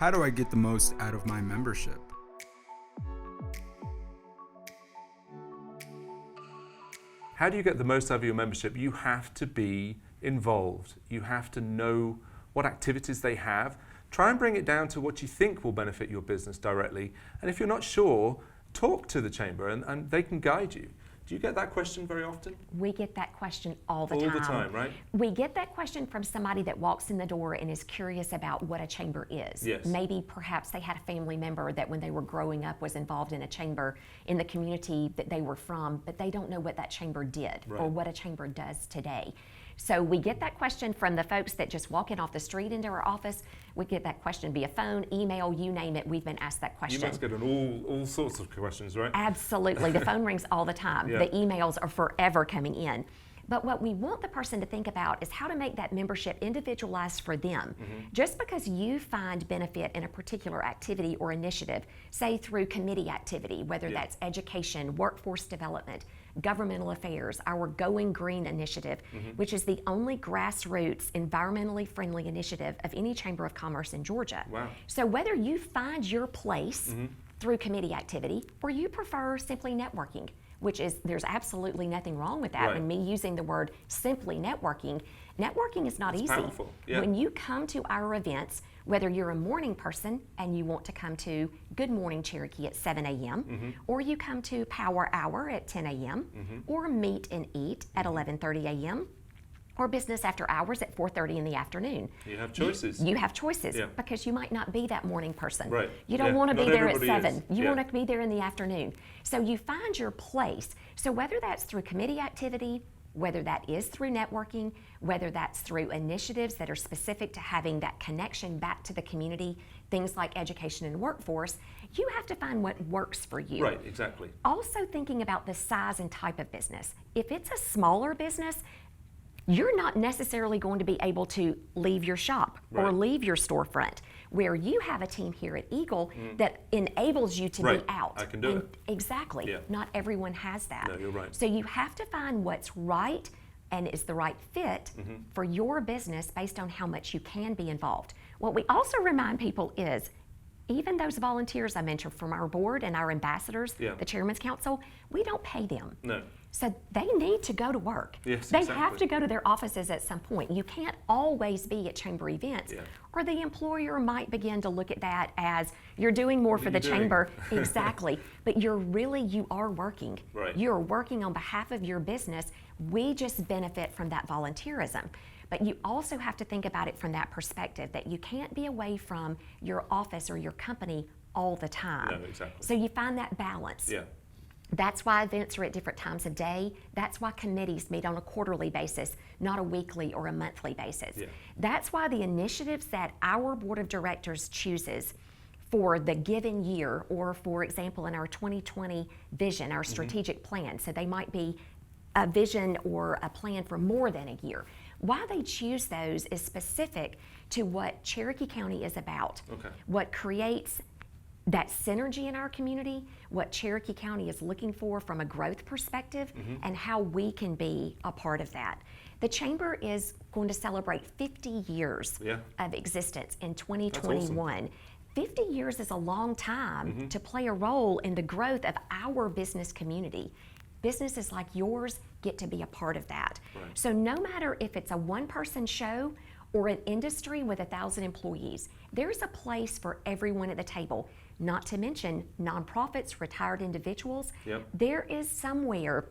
How do I get the most out of my membership? How do you get the most out of your membership? You have to be involved. You have to know what activities they have. Try and bring it down to what you think will benefit your business directly. And if you're not sure, talk to the chamber and they can guide you. Do you get that question very often? We get that question all the time. All the time, right? We get that question from somebody that walks in the door and is curious about what a chamber is. Yes. Maybe perhaps they had a family member that when they were growing up was involved in a chamber in the community that they were from, but they don't know what that chamber did or what a chamber does today. So we get that question from the folks that just walk in off the street into our office. We get that question via phone, email, you name it. We've been asked that question. You must get all sorts of questions, right? Absolutely. The phone rings all the time. Yeah. The emails are forever coming in. But what we want the person to think about is how to make that membership individualized for them. Just because you find benefit in a particular activity or initiative, say through committee activity, whether that's education, workforce development, governmental affairs, our Going Green initiative, which is the only grassroots, environmentally friendly initiative of any chamber of commerce in Georgia. Wow. So whether you find your place through committee activity or you prefer simply networking, which is, there's absolutely nothing wrong with that. Right. And me using the word simply networking is not It's easy. powerful. Yeah. When you come to our events, whether you're a morning person and you want to come to Good Morning Cherokee at 7 a.m., or you come to Power Hour at 10 a.m., or Meet and Eat at 11:30 a.m., or business after hours at 4:30 in the afternoon. You have choices. You have choices Yeah. because you might not be that morning person. Right. You don't Yeah. want to be Not there at everybody 7. is. You Yeah. want to be there in the afternoon. So you find your place. So whether that's through committee activity, whether that is through networking, whether that's through initiatives that are specific to having that connection back to the community, things like education and workforce, you have to find what works for you. Right, exactly. Also thinking about the size and type of business. If it's a smaller business, you're not necessarily going to be able to leave your shop or Right. leave your storefront. Where you have a team here at Eagle that enables you to Right. be out. I can do And it. Exactly. Yeah. Not everyone has that. No, you're right. So you have to find what's right and is the right fit for your business based on how much you can be involved. What we also remind people is even those volunteers I mentioned from our board and our ambassadors, Yeah. the Chairman's Council, we don't pay them. No. So they need to go to work. Yes, they exactly. have to go to their offices at some point. You can't always be at chamber events, Yeah. or the employer might begin to look at that as you're doing more What for are the you doing? chamber. Exactly. But you are working. Right. You're working on behalf of your business. We just benefit from that volunteerism. But you also have to think about it from that perspective that you can't be away from your office or your company all the time. No, exactly. So you find that balance. Yeah. That's why events are at different times of day. That's why committees meet on a quarterly basis, not a weekly or a monthly basis. Yeah. That's why the initiatives that our board of directors chooses for the given year, or for example, in our 2020 vision, our strategic plan, so they might be a vision or a plan for more than a year. Why they choose those is specific to what Cherokee County is about. Okay. What creates that synergy in our community, what Cherokee County is looking for from a growth perspective, and how we can be a part of that. The Chamber is going to celebrate 50 years Yeah. of existence in 2021. 50 years is a long time to play a role in the growth of our business community. Businesses like yours get to be a part of that. Right. So no matter if it's a one-person show or an industry with 1,000 employees, there's a place for everyone at the table, not to mention nonprofits, retired individuals. Yep. There is somewhere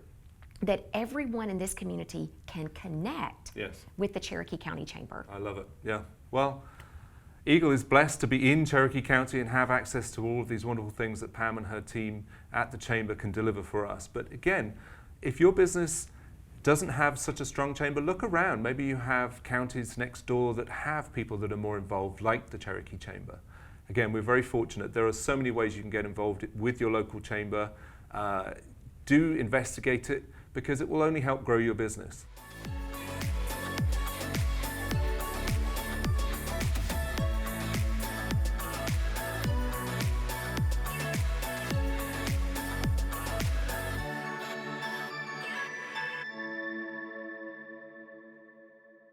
that everyone in this community can connect Yes. with the Cherokee County Chamber. I love it. Yeah. Well, Eagle is blessed to be in Cherokee County and have access to all of these wonderful things that Pam and her team at the Chamber can deliver for us. But again, if your business doesn't have such a strong chamber, look around. Maybe you have counties next door that have people that are more involved, like the Cherokee Chamber. Again, we're very fortunate. There are so many ways you can get involved with your local chamber. Do investigate it, because it will only help grow your business.